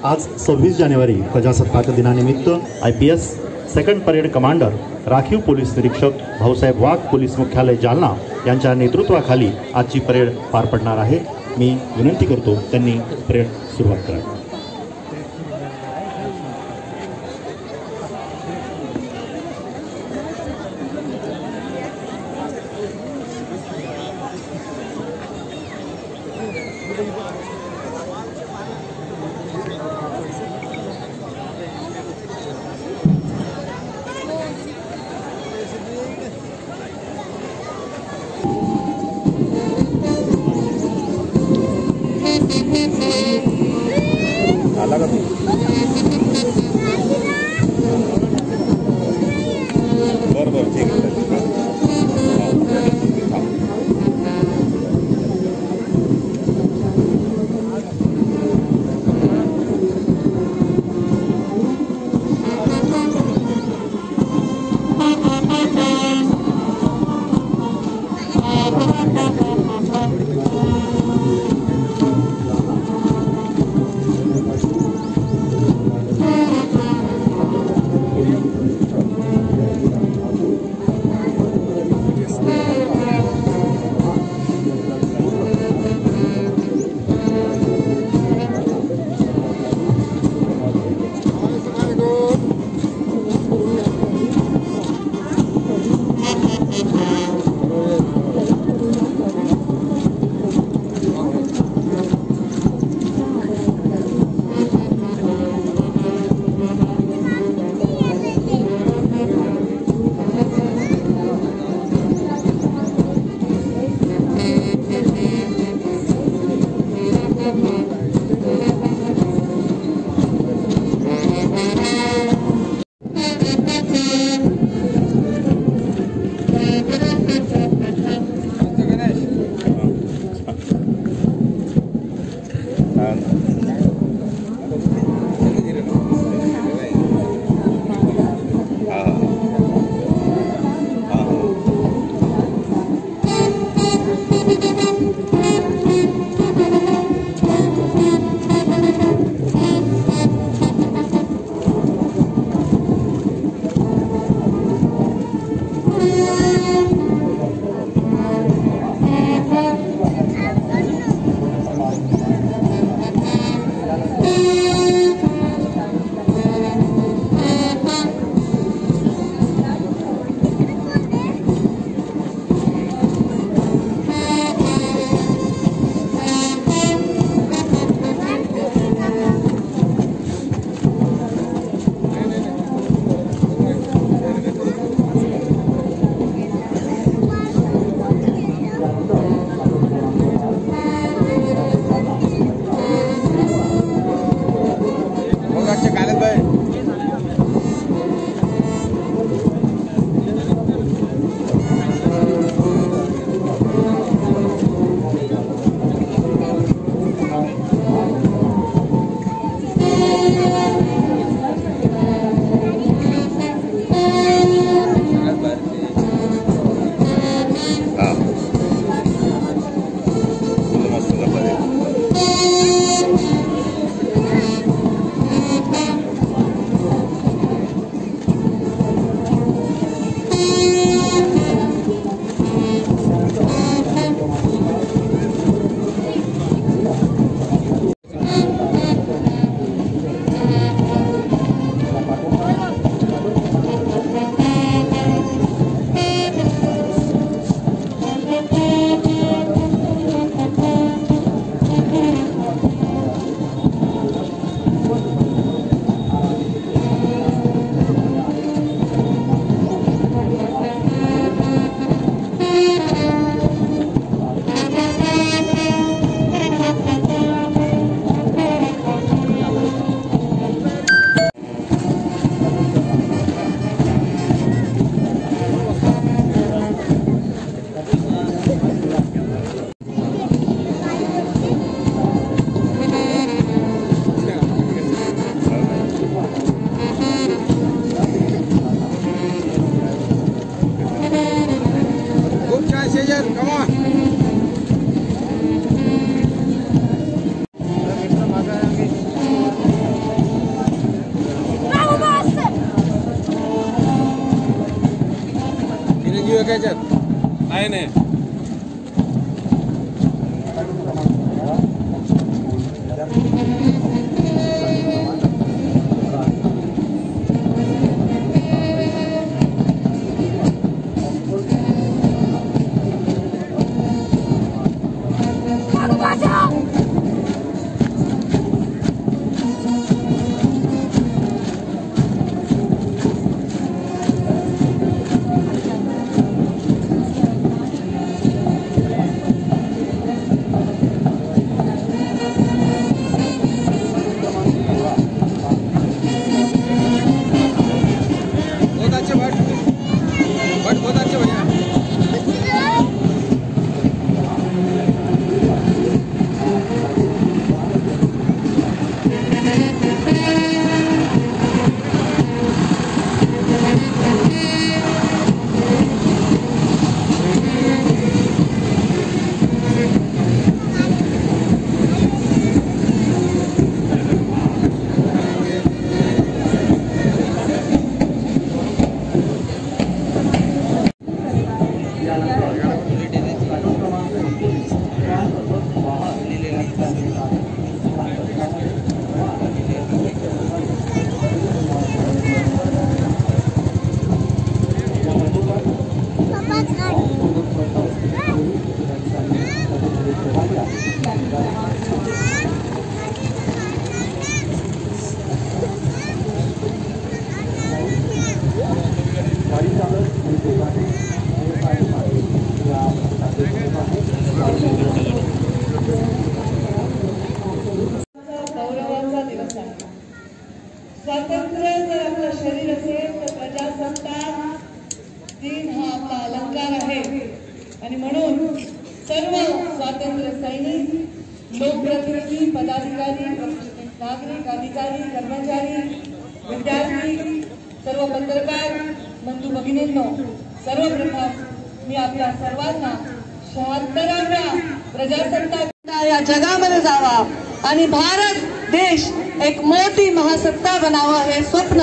आज 26 जानेवारी प्रजासत्ताक दिनानिमित्त IPS सेकंड परेड कमांडर राखीव पोलीस निरीक्षक भाऊसाहेब वाघ पोलीस मुख्यालय जालना यांच्या नेतृत्वाखाली आजची परेड पार पडणार आहे। मी विनंती करतो त्यांनी परेड सुरुवात करावी। याच्यात नाही स्वातंत्र्य जर आपलं शरीर असेल तर प्रजासत्ताक दिन हा आपला अलंकार आहे आणि म्हणून सर्व स्वातंत्र्य सैनिक लोकप्रतिनिधी पदाधिकारी नागरिक अधिकारी कर्मचारी विद्यार्थी सर्व पत्रकार बंधू भगिनींनो सर्वप्रथम मी आपल्या सर्वांना 76व्या प्रजासत्ताक या जगामध्ये जावा आणि भारत देश एक मोठी महासत्ता बनावा हे स्वप्न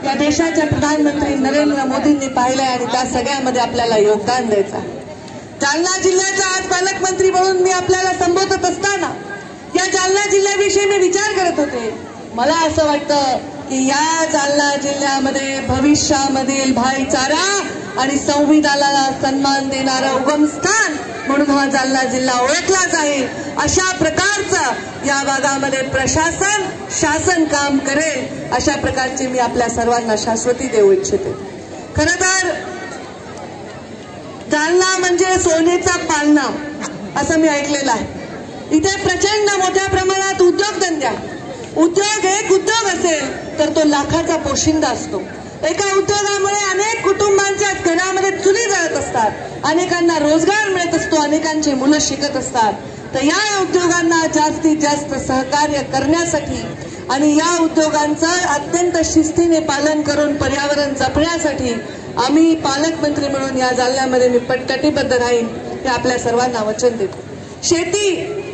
या देशाच्या प्रधानमंत्री नरेंद्र मोदींनी पाहिलंय आणि त्या सगळ्यामध्ये आपल्याला योगदान द्यायचं आहे। जालना जिल्ह्याचा आज पालकमंत्री म्हणून मी आपल्याला संबोधत असताना या जालना जिल्ह्याविषयी मी विचार करत होते। मला असं वाटतं की या जालना जिल्ह्यामध्ये भविष्यामधील भाईचारा आणि संविधानाला सन्मान देणारा उगम स्थान म्हणून हा जालना जिल्हा ओळखला जाईल। अशा प्रकारचं या भागामध्ये प्रशासन शासन काम करेल अशा प्रकारची मी आपल्या सर्वांना शाश्वती देऊ इच्छिते। खरं तर जालना म्हणजे सोनेचा पालना असं मी ऐकलेलं आहे। इथे प्रचंड मोठ्या प्रमाणात उद्योगधंद्या उद्योग एक उद्योग असेल तर तो लाखाचा पोशिंदा असतो। एका उद्योगामुळे अनेक कुटुंबांच्या घरामध्ये चुली जळत असतात, अनेकांना रोजगार मिळत असतो, अनेकांची मुलं शिकत असतात। तर या उद्योगांना जास्तीत जास्त सहकार्य करण्यासाठी आणि या उद्योगांचं अत्यंत शिस्तीने पालन करून पर्यावरण जपण्यासाठी आम्ही पालकमंत्री म्हणून या जालन्यामध्ये मी कटिबद्ध राहीन हे आपल्या सर्वांना वचन देतो। शेती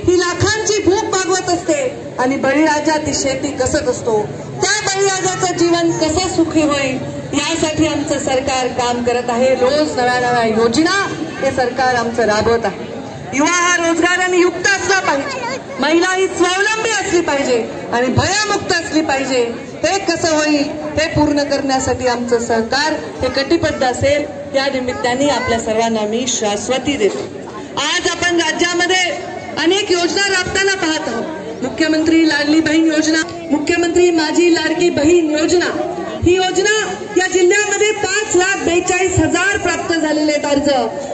ही लाखांची भूक भागवत असते आणि बळीराजा ती शेती कसत असतो। त्या बळीराजाचं जीवन कसं सुखी होईल यासाठी आमचं सरकार काम करत आहे। रोज नव्या नव्या योजना हे सरकार आमचं राबवत आहे। युवा हा रोजगाराने युक्त असला पाहिजे, महिला ही स्वावलंबी असली पाहिजे आणि भयमुक्त असली पाहिजे। हे कसं होईल हे पूर्ण करण्यासाठी आमचं सरकार हे कटिबद्ध असेल। या निमित्ताने आपल्या सर्वांना मी शाश्वती देतो। आज आपण राज्यामध्ये अनेक योजना राबताना पाहत आहोत। मुख्यमंत्री लाडली बहीण योजना, मुख्यमंत्री माझी लाडकी बहीण योजना, ही योजना या जिल्ह्यामध्ये 5,42,000 प्राप्त झालेले अर्ज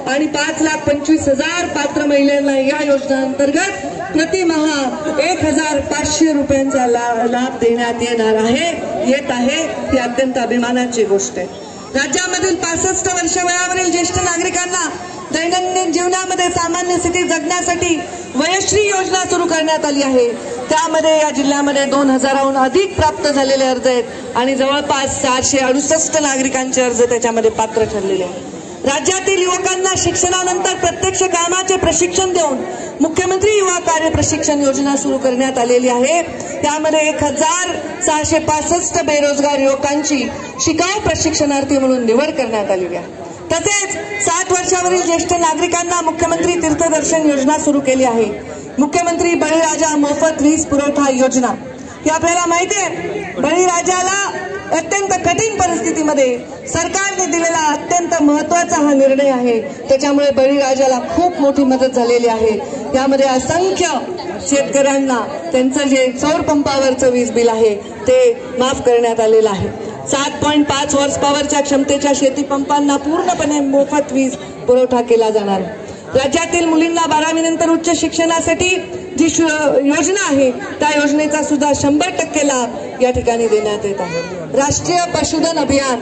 आणि 5,25,000 पात्र महिलांना या योजनेअंतर्गत प्रतिमाह 1,500 रुपयांचा लाभ देण्यात येणार आहे, येत आहे। ही अत्यंत अभिमानाची गोष्ट आहे। राज्यामधील 65 वर्ष वयावरील ज्येष्ठ नागरिकांना दैनंदिन जीवनामध्ये सामान्य स्थिती जगण्यासाठी वयश्री योजना सुरू करण्यात आली आहे। त्यामध्ये या जिल्ह्यामध्ये 2,000हून अधिक प्राप्त झालेले अर्ज आहेत आणि जवळपास 468 नागरिकांचे अर्ज त्याच्यामध्ये पात्र ठरलेले आहेत। राज्यातील युवकांना शिक्षणानंतर प्रत्यक्ष कामाचे प्रशिक्षण देऊन मुख्यमंत्री युवा कार्य प्रशिक्षण योजना सुरू करण्यात आलेली आहे। त्यामध्ये 1,665 बेरोजगार युवकांची शिकाऊ प्रशिक्षणार्थी म्हणून निवड करण्यात आलेली आहे। तसेच 60 वर्षावरील ज्येष्ठ नागरिकांना मुख्यमंत्री तीर्थदर्शन योजना सुरू केली आहे. मुख्यमंत्री बळीराजा मोफत वीज पुरवठा योजना ही आपल्याला माहिती आहे. बळीराजाला अत्यंत कठीण परिस्थितीमध्ये सरकारने दिलेला अत्यंत महत्वाचा हा निर्णय आहे. त्याच्यामुळे बळीराजाला खूप मोठी मदत झालेली आहे. यामध्ये असंख्य शेतकऱ्यांना त्यांचं जे सौर पंपावरचं वीज बिल आहे ते माफ करण्यात आलेलं आहे. 7.5 हॉर्स पॉवरच्या क्षमतेच्या शेती पंपांना पूर्णपणे मोफत वीज पुरवठा केला जाणार आहे. राज्यातील मुलींना 12वी नंतर उच्च शिक्षणासाठी जी योजना आहे त्या योजनेचा सुद्धा 100% लाभ या ठिकाणी देण्यात येत आहे. राष्ट्रीय पशुधन अभियान,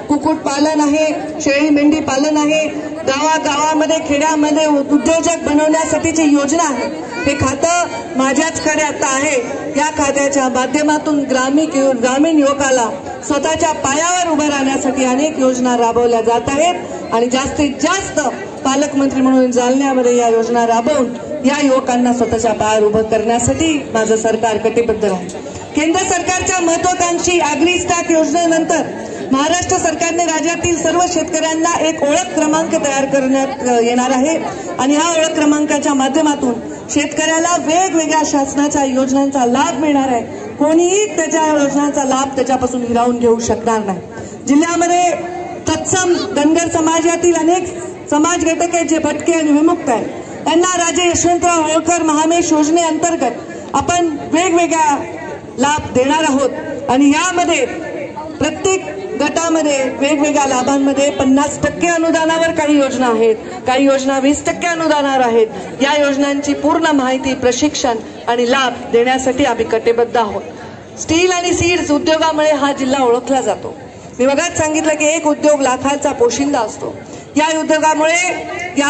कुक्कुटपालन आहे, शेळी मेंढी पालन आहे, गावागावामध्ये खेड्यामध्ये उद्योजक बनवण्यासाठीची योजना आहे. हे खातं माझ्याचकडे आता आहे. या खात्याच्या माध्यमातून ग्रामीण युवकाला स्वतःच्या पायावर उभं राहण्यासाठी अनेक योजना राबवल्या जात आहेत आणि जास्तीत जास्त पालकमंत्री म्हणून जालन्यामध्ये या योजना राबवून या युवकांना स्वतःच्या पायावर उभं करण्यासाठी माझं सरकार कटिबद्ध आहे. केंद्र सरकारच्या महत्वाकांक्षी ॲग्री स्टॅक योजनेनंतर महाराष्ट्र सरकारने राज्यातील सर्व शेतकऱ्यांना एक ओळख क्रमांक तयार करण्यात येणार आहे आणि हा ओळख क्रमांकाच्या माध्यमातून शेतकऱ्याला वेगवेगळ्या शासनाच्या योजनांचा लाभ मिळणार आहे. कोणीही त्याच्या योजनांचा लाभ त्याच्यापासून हिरावून घेऊ शकणार नाही. जिल्ह्यामध्ये तत्सम धनगर समाजातील अनेक समाज घटक आहेत जे भटके आणि विमुक्त आहेत. त्यांना राजे यशवंतराव होळकर महामेश योजनेअंतर्गत आपण वेगवेगळ्या लाभ देणार आहोत आणि यामध्ये प्रत्येक गटामध्ये वेगवेगळ्या लाभांमध्ये 50% अनुदानावर काही योजना आहेत, काही योजना 20% अनुदानावर आहेत. या योजनांची पूर्ण माहिती, प्रशिक्षण आणि लाभ देण्यासाठी आम्ही कटिबद्ध आहोत. स्टील आणि सीड्स उद्योगामुळे हा जिल्हा ओळखला जातो. मी बघत सांगितलं की एक उद्योग लाखाचा पोशिंदा असतो. या उद्योगामुळे या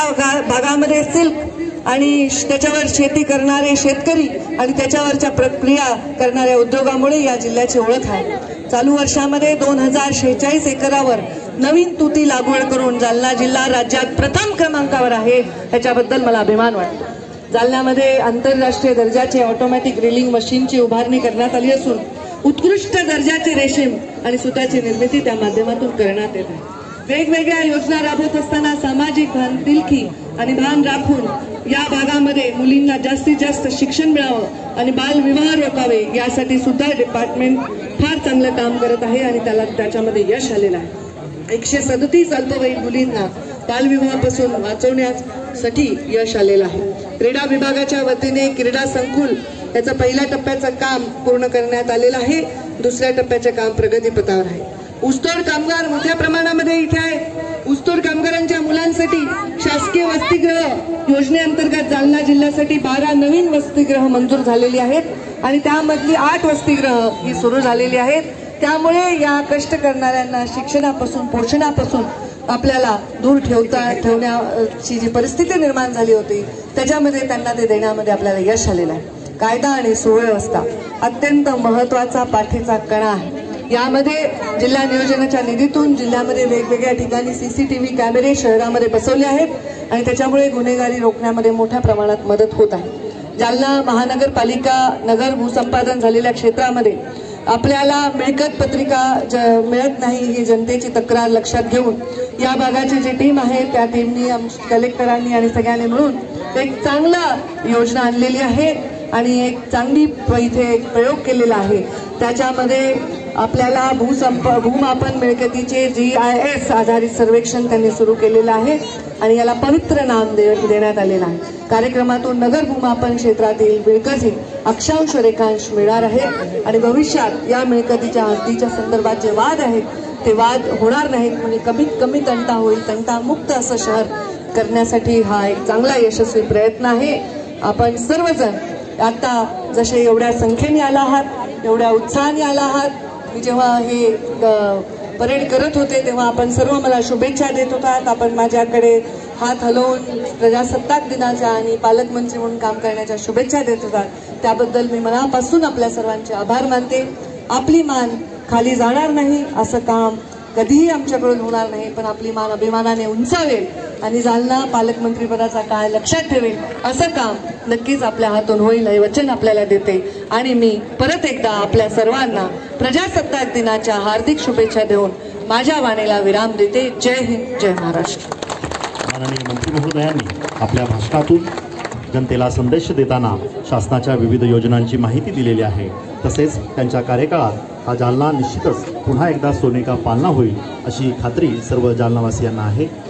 भागामध्ये सिल्क आणि त्याच्यावर शेती करणारे शेतकरी आणि त्याच्यावरच्या प्रक्रिया करणाऱ्या उद्योगामुळे या जिल्ह्याची ओळख आहे. चालू वर्षामध्ये 2046 एकरावर नवीन तुती लागवड करून जालना जिल्हा राज्यात प्रथम क्रमांकावर आहे. याच्याबद्दल मला अभिमान वाटतो. जालन्यामध्ये आंतरराष्ट्रीय दर्जाचे ऑटोमॅटिक रीलिंग मशीनची उभारणी करण्यात आली असून उत्कृष्ट दर्जाचे रेशीम आणि सुताची निर्मिती त्या माध्यमातून करण्यात येत आहे. वेगवेगळ्या योजना राबवत असताना सामाजिक बांधिलकी आणि भान राखून या भागामध्ये मुलींना जास्तीत जास्त शिक्षण मिळावं आणि बालविवाह रोखावे यासाठी सुद्धा डिपार्टमेंट फार चांगलं काम करत आहे आणि त्याच्यामध्ये यश आलेलं आहे. 137 अल्पवयीन मुलींना बालविवाहापासून वाचवण्यासाठी यश आलेलं आहे. क्रीडा विभागाच्या वतीने क्रीडा संकुल याचं पहिल्या टप्प्याचं काम पूर्ण करण्यात आलेलं आहे. दुसऱ्या टप्प्याचं काम प्रगतीपथावर आहे. ऊसतोड कामगार मोठ्या प्रमाणामध्ये इथे आहेत. ऊसतोड कामगारांच्या मुलांसाठी शासकीय वसतिगृह योजनेअंतर्गत जालना जिल्ह्यासाठी 12 नवीन वसतिगृह मंजूर झालेली आहेत आणि त्यामधली 8 वसतिगृह ही सुरू झालेली आहेत. त्यामुळे या कष्ट करणाऱ्यांना शिक्षणापासून पोषणापासून आपल्याला दूर ठेवण्याची जी परिस्थिती निर्माण झाली होती त्याच्यामध्ये त्यांना ते देण्यामध्ये आपल्याला यश आलेलं आहे. कायदा आणि सुव्यवस्था अत्यंत महत्वाचा पाठीचा कणा आहे. यामध्ये जिल्हा नियोजनाच्या निधीतून जिल्ह्यामध्ये वेगवेगळ्या ठिकाणी CCTV कॅमेरे शहरामध्ये बसवले आहेत आणि त्याच्यामुळे गुन्हेगारी रोखण्यामध्ये मोठ्या प्रमाणात मदत होत आहे. जालना महानगरपालिका नगर भूसंपादन झालेल्या क्षेत्रामध्ये आपल्याला मिळकत पत्रिका मिळत नाही ही जनतेची तक्रार लक्षात घेऊन या भागाची जी टीम आहे त्या टीमनी कलेक्टरांनी आणि सगळ्यांनी मिळून एक चांगला योजना आणलेली आहे आणि एक चांगली इथे एक प्रयोग केलेला आहे. त्याच्यामध्ये आपल्याला भूमापन मिळकतीचे GIS आधारित सर्वेक्षण त्यांनी सुरू केलेलं आहे आणि याला पवित्र नाम देण्यात आलेलं आहे. कार्यक्रमातून नगर भूमापन क्षेत्रातील मिळकती अक्षांश रेखांश मिळणार आहे आणि भविष्यात या मिळकतीच्या हद्दीच्या संदर्भात जे वाद आहेत ते वाद होणार नाहीत. म्हणजे कमीत कमी तंटा होईल, तंटामुक्त असं शहर करण्यासाठी हा एक चांगला यशस्वी प्रयत्न आहे. आपण सर्वजण आता जसे एवढ्या संख्येने आला आहात, एवढ्या उत्साहाने आला आहात. मी जेव्हा हे परेड करत होते तेव्हा आपण सर्व मला शुभेच्छा देत होतात. आपण माझ्याकडे हात हलवून प्रजासत्ताक दिनाच्या आणि पालकमंत्री म्हणून काम करण्याच्या शुभेच्छा देत होतात. त्याबद्दल मी मनापासून आपल्या सर्वांचे आभार मानते. आपली मान खाली जाणार नाही असं काम कधीही आमच्याकडून होणार नाही, पण आपली मान अभिमानाने उंचावेल आणि जालना पालकमंत्रीपदाचा काळ लक्षात ठेवेल असं काम नक्कीच आपल्या हातून होईल हे वचन आपल्याला देते. आणि मी परत एकदा आपल्या सर्वांना प्रजासत्ताक दिनाच्या हार्दिक शुभेच्छा देऊन माझ्या वाणीला विराम देते. जय हिंद, जय महाराष्ट्र. माननीय मंत्री महोदयांनी आपल्या भाषणातून जनतेला संदेश देताना शासनाच्या विविध योजनांची माहिती दिलेली आहे. तसेच त्यांच्या कार्यकाळात हा जालना निश्चितच पुन्हा एकदा सोने का पालना होईल अशी खात्री सर्व जालनावासियांना आहे.